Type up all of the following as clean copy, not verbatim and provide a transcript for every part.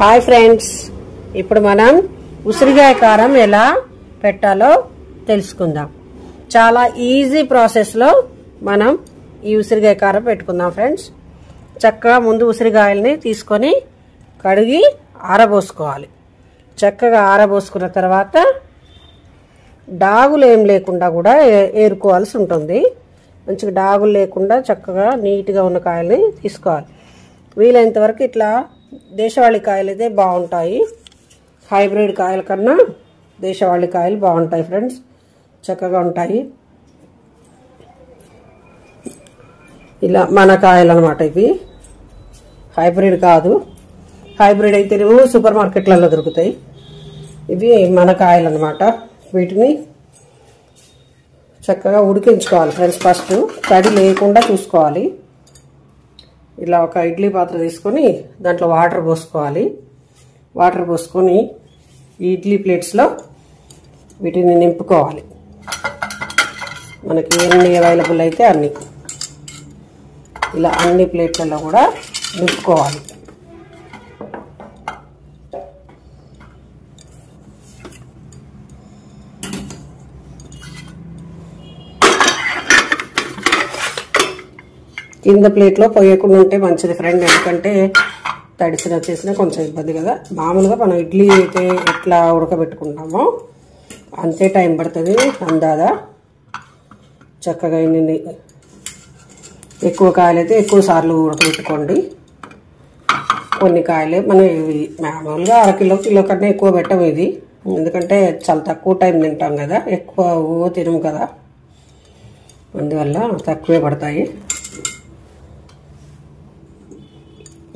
Hi friends, ఇప్పుడు మనం ఉసిరికాయ కారం ఎలా పెట్టాలో తెలుసుకుందాం. చాలా ఈజీ ప్రాసెస్లో మనం ఈ ఉసిరికాయ కారం పెట్టుకుందాం ఫ్రెండ్స్. చక్కగా ముందు ఉసిరికాయల్ని తీసుకొని కడిగి ఆరబోసుకోవాలి. చక్కగా ఆరబోసుకున్న తర్వాత డాగులు ఏం లేకుండా కూడా ఏరుకోవాల్సి ఉంటుంది. మంచిగా డాగులు లేకుండా చక్కగా నీట్గా ఉన్న కాయల్ని తీసుకోవాలి. వీలైనంత వరకు ఇట్లా దేశవాళీ కాయలు అయితే బాగుంటాయి. హైబ్రిడ్ కాయల కన్నా దేశవాళీ కాయలు బాగుంటాయి ఫ్రెండ్స్, చక్కగా ఉంటాయి. ఇలా మన కాయలు అన్నమాట. ఇవి హైబ్రిడ్ కాదు. హైబ్రిడ్ అయితేనేమో సూపర్ మార్కెట్లలో దొరుకుతాయి. ఇవి మన కాయలు అన్నమాట. వీటిని చక్కగా ఉడికించుకోవాలి ఫ్రెండ్స్. ఫస్ట్ తడి లేకుండా చూసుకోవాలి. ఇలా ఒక ఇడ్లీ పాత్ర తీసుకొని దాంట్లో వాటర్ పోసుకోవాలి. వాటర్ పోసుకొని ఈ ఇడ్లీ ప్లేట్స్లో వీటిని నింపుకోవాలి. మనకి ఎన్ని అవైలబుల్ అయితే అన్ని ఇలా అన్ని ప్లేట్లలో కూడా నింపుకోవాలి. కింద ప్లేట్లో పోయకుండా ఉంటే మంచిది ఫ్రెండ్, ఎందుకంటే తడిసిన చేసినా కొంచెం ఇబ్బంది కదా. మామూలుగా మనం ఇడ్లీ అయితే ఎట్లా ఉడకబెట్టుకుంటామో అంతే టైం పడుతుంది అందాదా. చక్కగా ఇన్ని ఎక్కువ కాయలు అయితే ఎక్కువ సార్లు ఉడకబెట్టుకోండి. కొన్ని కాయలే మనం మామూలుగా అరకిలో కిలో కన్నా ఎక్కువ పెట్టం ఇది, ఎందుకంటే చాలా తక్కువ టైం తింటాం కదా, ఎక్కువ తినము కదా, అందువల్ల తక్కువే పడతాయి.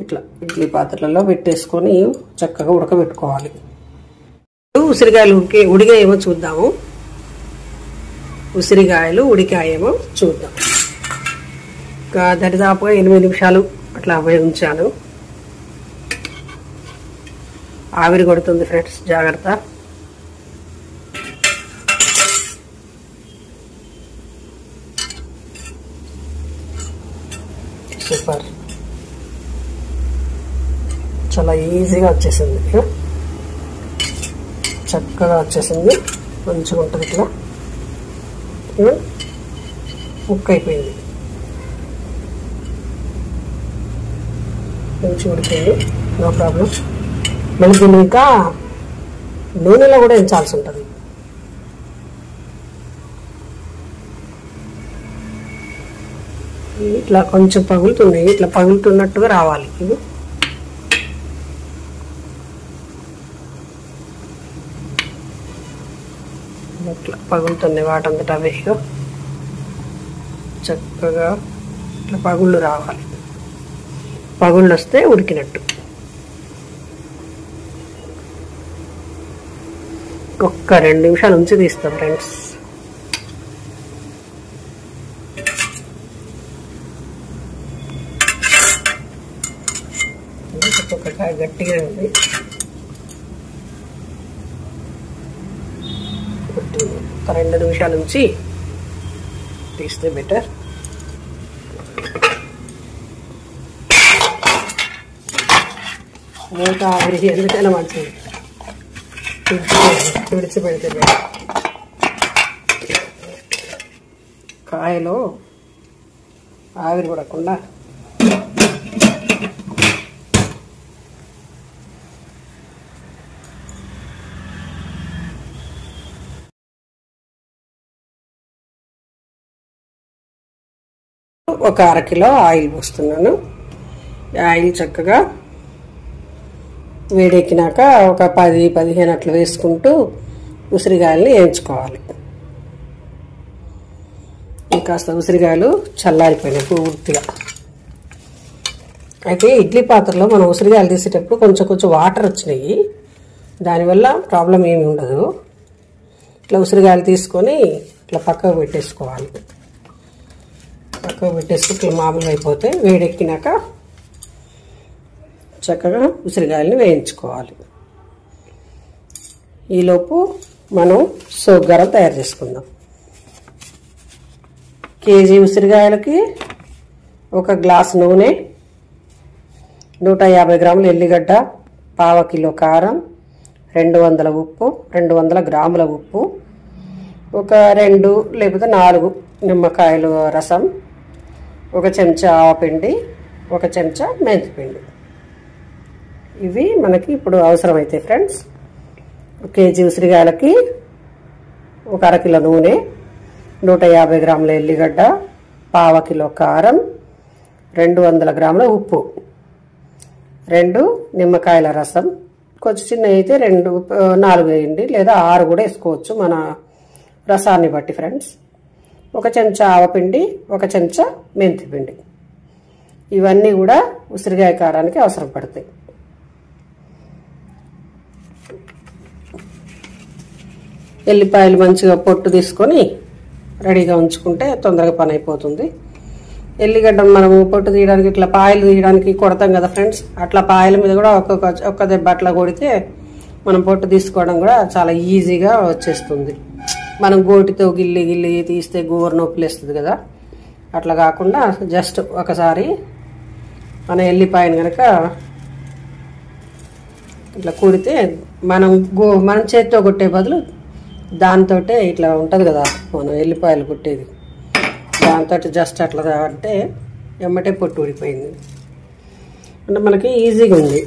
ఇట్లా ఇడ్లీ పాత్రలలో పెట్టేసుకొని చక్కగా ఉడకబెట్టుకోవాలి. ఉసిరికాయలు ఉడికాయేమో చూద్దాము. ఉసిరికాయలు ఉడికాయేమో చూద్దాం. ఇంకా దరిదాపుగా 8 నిమిషాలు అట్లా ఉంచాను. ఆవిరి కొడుతుంది ఫ్రెండ్స్, జాగ్రత్త. సూపర్, చాలా ఈజీగా వచ్చేసింది, చక్కగా వచ్చేసింది, మంచిగా ఉంటుంది. ఇట్లా ముక్క అయిపోయింది, మంచిగా ఉడిపోయింది, నో ప్రాబ్లం. మళ్ళీ దీన్ని ఇంకా నూనెలో కూడా ఎంచాల్సి ఉంటుంది. ఇట్లా కొంచెం పగులుతున్నాయి, ఇట్లా పగులుతున్నట్టుగా రావాలి. ఇవి ఇట్లా పగులుతున్నాయి, వాటంతటా వేగా చక్కగా ఇట్లా పగుళ్ళు రావాలి. పగుళ్ళు వస్తే ఉడికినట్టు. ఒక్క 2 నిమిషాలు ఉంచి తీస్తాం ఫ్రెండ్స్. ఒక్కొక్కటి గట్టిగా ఉంది. ఒక 2 నిమిషాల నుంచి తీస్తే బెటర్. మూత ఆవిరి ఎందుకైనా మంచిది, విడిచిపెడితే కాయలో ఆవిరి పడకుండా ఒక అరకిలో ఆయిల్ పోస్తున్నాను. ఆయిల్ చక్కగా వేడెక్కినాక ఒక 10-15 అట్లా వేసుకుంటూ ఉసిరికాయలని వేయించుకోవాలి. ఇంకాస్త ఉసిరికాయలు చల్లారిపోయినాయి పూర్తిగా. అయితే ఇడ్లీ పాత్రలో మనం ఉసిరికాయలు తీసేటప్పుడు కొంచెం వాటర్ వచ్చినాయి, దానివల్ల ప్రాబ్లం ఏమి ఉండదు. ఇట్లా ఉసిరికాయలు తీసుకొని ఇట్లా పక్కకు పెట్టేసుకోవాలి. పక్కకు పెట్టేసుకుంటే మామూలుగా అయిపోతే వేడెక్కినాక చక్కగా ఉసిరికాయలని వేయించుకోవాలి. ఈలోపు మనం సోగ్గారం తయారు చేసుకుందాం. కేజీ ఉసిరికాయలకి 1 గ్లాసు నూనె, 150 గ్రాముల ఎల్లిగడ్డ, పావు కిలో కారం, 200 ఉప్పు, 200 గ్రాముల ఉప్పు, ఒక 2 లేకపోతే 4 నిమ్మకాయలు రసం, ఒక చెంచా ఆవపిండి, ఒక చెంచా మెంతిపిండి. ఇవి మనకి ఇప్పుడు అవసరమైతే ఫ్రెండ్స్. 1 కేజీ ఉసిరికాయలకి ఒక అరకిలో నూనె, 150 గ్రాముల ఎల్లిగడ్డ, పావు కిలో కారం, 200 గ్రాముల ఉప్పు, 2 నిమ్మకాయల రసం. కొంచెం చిన్న అయితే 4 వేయండి, లేదా 6 కూడా వేసుకోవచ్చు మన రసాన్ని బట్టి ఫ్రెండ్స్. ఒక చెంచా ఆవపిండి, ఒక చెంచా మెంతిపిండి. ఇవన్నీ కూడా ఉసిరికాయ కారానికి అవసరం పడతాయి. ఎల్లిపాయలు మంచిగా పొట్టు తీసుకొని రెడీగా ఉంచుకుంటే తొందరగా పని అయిపోతుంది. ఎల్లిగడ్డ మనము పొట్టు తీయడానికి ఇట్లా పాయలు తీయడానికి కొడతాం కదా ఫ్రెండ్స్, అట్లా పాయల మీద కూడా ఒక్క దెబ్బ అట్లా కొడితే మనం పొట్టు తీసుకోవడం కూడా చాలా ఈజీగా వచ్చేస్తుంది. మనం గోటితో గిల్లి తీస్తే గోరు నొప్పులు వేస్తుంది కదా, అట్లా కాకుండా జస్ట్ ఒకసారి మన ఎల్లిపాయను కనుక ఇట్లా కొడితే మనం చేతితో కొట్టే బదులు దాంతో ఇట్లా ఉంటుంది కదా మనం ఎల్లిపాయలు కొట్టేది, దాంతో జస్ట్ అట్లా అంటే ఎమ్మటే పొట్టు ఊడిపోయింది. అంటే మనకి ఈజీగా ఉంది,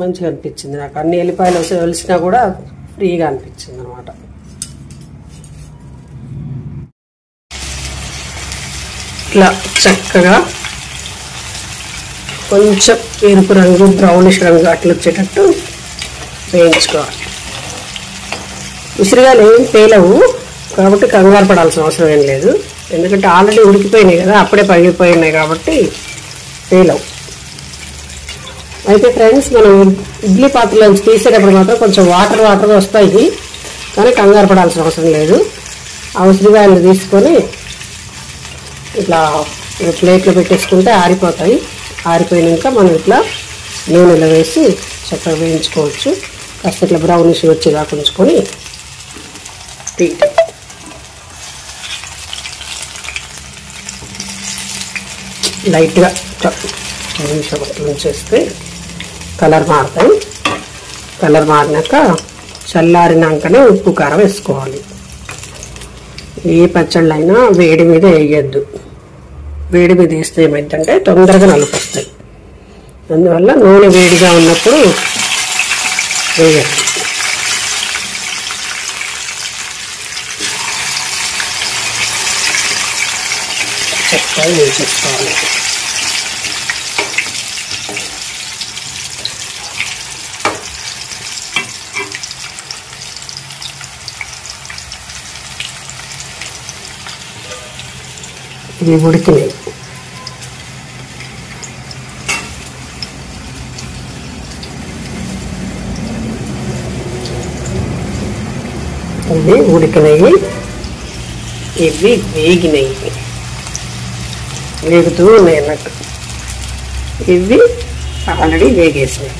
మంచిగా అనిపించింది నాకు. అన్ని ఎల్లిపాయలు వెలిసినా కూడా ఫ్రీగా అనిపించింది అనమాట. ఇట్లా చక్కగా కొంచెం ఎరుపు రంగు, బ్రౌనిష్ రంగు అట్లా వచ్చేటట్టు వేయించుకోవాలి. ఉసిరిగాయలు ఏం పేలవు కాబట్టి కంగారు పడాల్సిన అవసరం ఏం లేదు, ఎందుకంటే ఆల్రెడీ ఉడికిపోయినాయి కదా, అప్పుడే పగిలిపోయినాయి కాబట్టి పేలవు. అయితే ఫ్రెండ్స్, మనం ఇడ్లీ పాత్రలోంచి తీసేటప్పుడు మాత్రం కొంచెం వాటర్ వస్తాయి, కానీ కంగారు పడాల్సిన అవసరం లేదు. ఆ ఉసిరికాయలు తీసుకొని ఇట్లా ప్లేట్లో పెట్టేసుకుంటే ఆరిపోతాయి. ఆరిపోయినాక మనం ఇట్లా నూనెలో వేసి చక్కగా వేయించుకోవచ్చు. కాస్త ఇట్లా బ్రౌనిష్ వచ్చేదాకా ఉంచుకొని లైట్గా నిమిషం ఉంచేస్తే కలర్ మారుతాయి. కలర్ మారినాక చల్లారినాకనే ఉప్పు కారం వేసుకోవాలి. ఏ పచ్చళ్ళు అయినా వేడి మీద వేయద్దు, వేడి మీద వేస్తే ఏమైందంటే తొందరగా నలుపు వస్తాయి. అందువల్ల నూనె వేడిగా ఉన్నప్పుడు వేయాలి. చక్కగా వేసేసుకోవాలి. ఇవి ఉడికినాయి. ఇవి ఉడికినాయి, ఇవి వేగినాయి, వేగుతూ ఉన్నాయి అన్నట్టు. ఇవి ఆల్రెడీ వేగేసినాయి.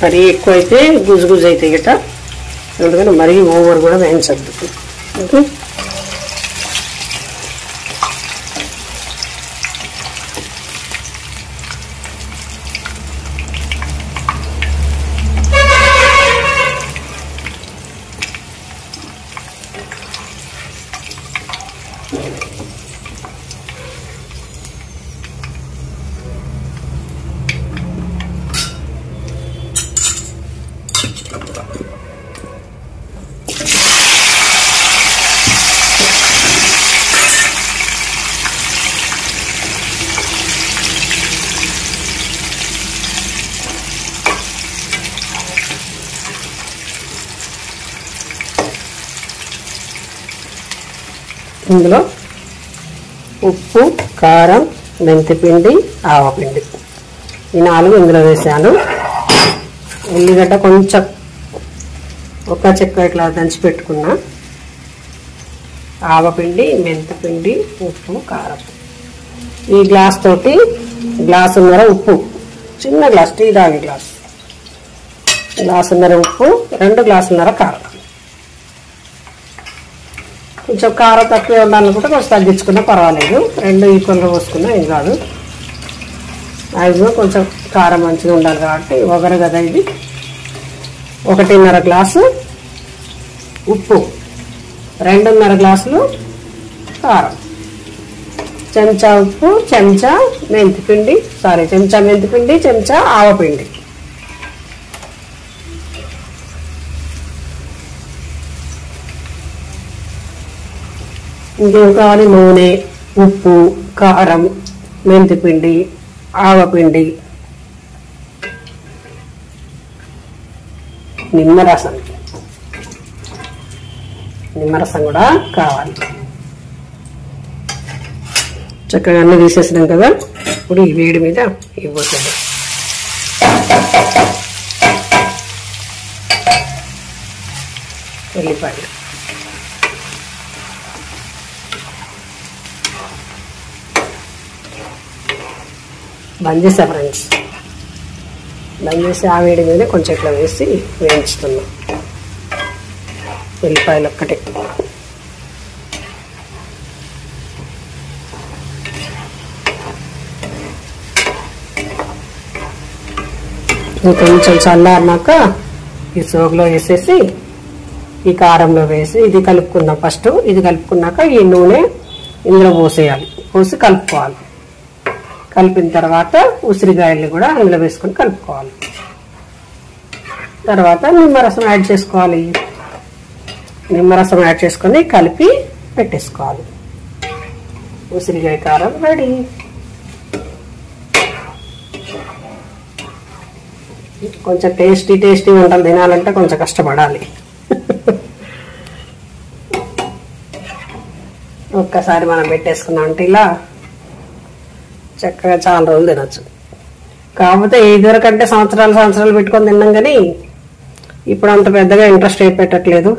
మరీ ఎక్కువ అయితే గుజుగుజు అయితే గట, అందుకని మరీ ఓవర్ కూడా వేయించద్దు. ఓకే, ఇందులో ఉప్పు, కారం, మెంతిపిండి, ఆవపిండి ఈ 4 ఇందులో వేసాను. ఉల్లిగడ్డ కొంచెం ఒక చెక్క ఇట్లా దంచి పెట్టుకున్నా. ఆవపిండి, మెంతిపిండి, ఉప్పు, కారం. ఈ గ్లాస్ తోటి గ్లాసున్నర ఉప్పు, చిన్న గ్లాస్, టీ తాగే గ్లాస్, గ్లాసున్నర ఉప్పు, 2 గ్లాసున్నర కారం. కొంచెం కారం తక్కువ ఉండాలనుకుంటే కొంచెం తగ్గించుకున్నా పర్వాలేదు, రెండు ఈక్వల్గా పోసుకున్నా ఏం కాదు. మ్యాక్సిమం కొంచెం కారం మంచిగా ఉండాలి కాబట్టి ఒకరు కదా ఇది. 1.5 గ్లాసు ఉప్పు, 2.5 గ్లాసులు కారం, చెంచా ఉప్పు, చెంచా మెంతిపిండి, చెంచా మెంతిపిండి, చెంచా ఆవపిండి. ఇంకేం కావాలి? నూనె, ఉప్పు, కారం, మెంతిపిండి, ఆవపిండి, నిమ్మరసం కూడా కావాలి. చక్కగా అన్నీ తీసేసినాం కదా, ఇప్పుడు ఈ వేడి మీద ఇవ్వట్లేదు. ఎల్లిపాయలు బంద్ చేసా ఫ్రెండ్స్, బంద్ చేసి ఆ వేడి మీద కొంచెం ఇట్లా వేసి వేయించుతున్నాం. ఎల్లిపాయలు ఒక్కటే. కొంచెం చల్లారినాక ఈ సోగులో వేసేసి ఈ కారంలో వేసి ఇది కలుపుకుందాం. ఫస్ట్ ఇది కలుపుకున్నాక ఈ నూనె ఇందులో పోసేయాలి, పోసి కలుపుకోవాలి. కలిపిన తర్వాత ఉసిరికాయల్ని కూడా అందులో వేసుకొని కలుపుకోవాలి. తర్వాత నిమ్మరసం యాడ్ చేసుకోవాలి. నిమ్మరసం యాడ్ చేసుకొని కలిపి పెట్టేసుకోవాలి. ఉసిరికాయ కారం రెడీ. కొంచెం టేస్టీ వంటలు తినాలంటే కొంచెం కష్టపడాలి. ఒక్కసారి మనం పెట్టేసుకున్నాం అంటే ఇలా చక్కగా చాలా రోజులు తినొచ్చు. కాకపోతే ఇదివరకంటే సంవత్సరాలు పెట్టుకొని తిన్నాం, కానీ ఇప్పుడు అంత పెద్దగా ఇంట్రెస్ట్ పెట్టట్లేదు.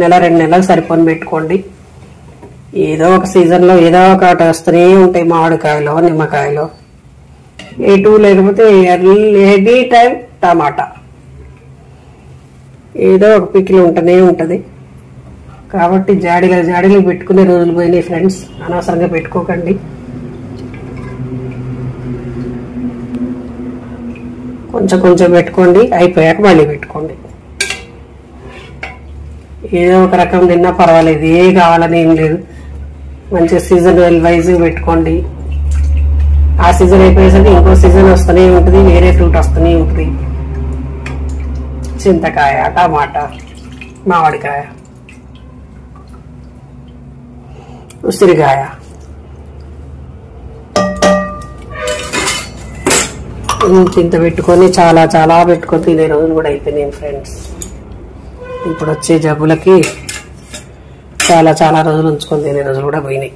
నెల 2 నెలలు సరిపోని పెట్టుకోండి. ఏదో ఒక సీజన్లో ఏదో ఒకటి వస్తూనే ఉంటాయి, మామిడికాయలో, నిమ్మకాయలో, ఎటు లేకపోతే ఎనీ టైం టమాటా, ఏదో ఒక పికిల్ ఉంటూనే ఉంటుంది. కాబట్టి జాడీలు పెట్టుకునే రోజులు పోయినాయి ఫ్రెండ్స్, అనవసరంగా పెట్టుకోకండి. కొంచెం పెట్టుకోండి, అయిపోయాక మళ్ళీ పెట్టుకోండి. ఏదో ఒక రకం తిన్నా పర్వాలేదు, ఏ కావాలని ఏం లేదు. మంచిగా సీజన్ వైజ్ పెట్టుకోండి. ఆ సీజన్ అయిపోయేసరికి ఇంకో సీజన్ వస్తూనే ఉంటుంది, వేరే ఫ్రూట్ వస్తూనే ఉంటుంది. చింతకాయ, టమాటా, మామిడికాయ, ఉసిరికాయ, ఇంత పెట్టుకొని చాలా పెట్టుకొని తినే రోజులు కూడా అయిపోయినాయి ఫ్రెండ్స్. ఇప్పుడు వచ్చే జబ్బులకి చాలా రోజులు ఉంచుకొని తినే రోజులు కూడా పోయినాయి.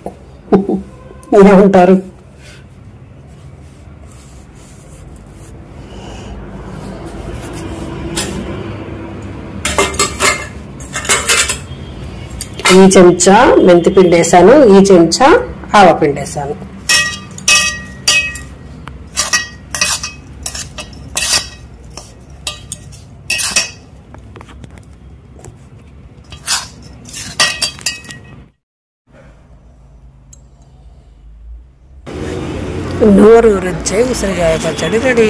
ఏమంటారు? ఈ చెంచా మెంతిపిండి వేసాను, ఈ చెంచా ఆవపిండి వేసాను. నోరు రుచి ఉసిరికాయ పచ్చడి రెడీ.